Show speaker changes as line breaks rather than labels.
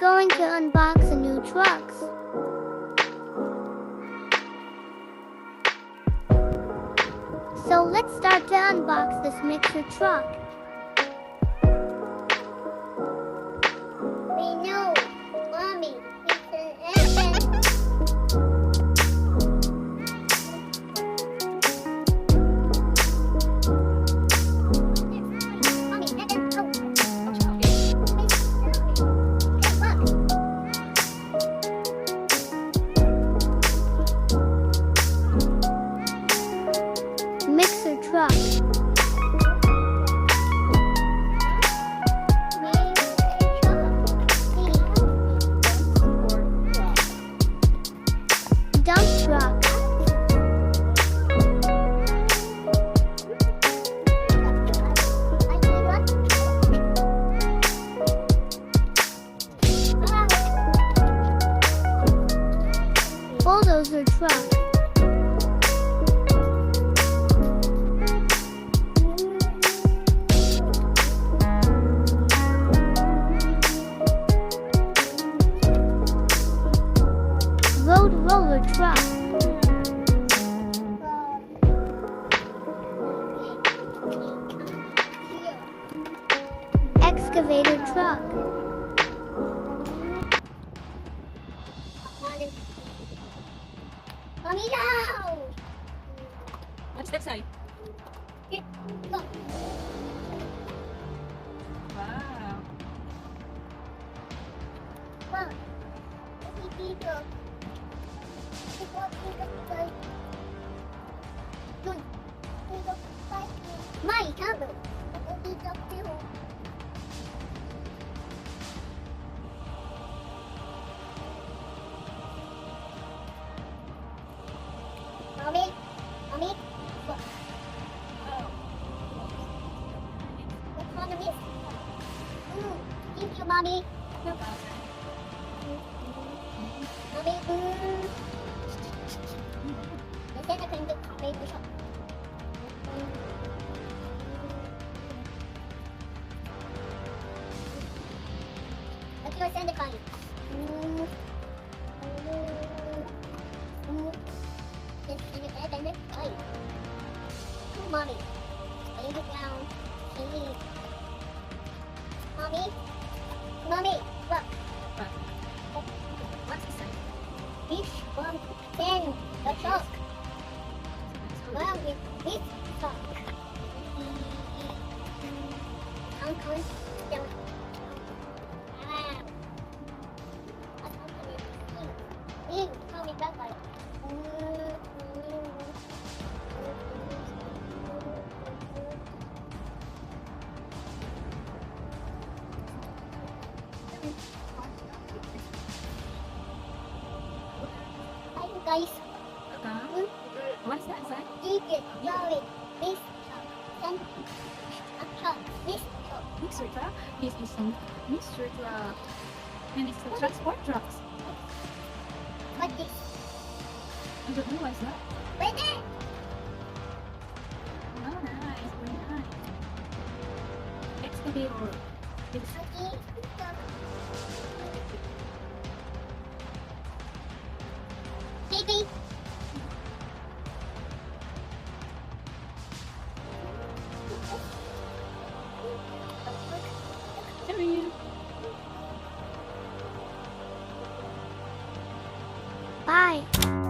going to unbox a new truck. So let's start to unbox this mixer truck. We know, Mommy, it's an engine. Mixer truck. Dump truck. Bulldozer truck. Road roller truck. Excavator truck. Mommy, no!
What's that side?
Look.
Wow.
Mom, dito. Mai, sabi. Dito too. Mommy, Mommy, look. What's on the list? Thank you, Mommy. Mommy, Để xem được học đi của shop. Let's go send the coin. Let's see if I can coin. Mommy, lay it down. Mommy, Mommy, look.
What's the side?
Fish from 10, the truck. Well, with this truck. Uncle, down. Coming back like. Hi guys.
What's that side?
You can go with this truck and a truck. This truck.
Mixer truck. This is some mixer truck. And it's the transport trucks.
What this?
I don't know what's that.
Right there.
Oh, nice. Very nice. Excavator. It's
Okay. Baby.
Sorry.
Bye.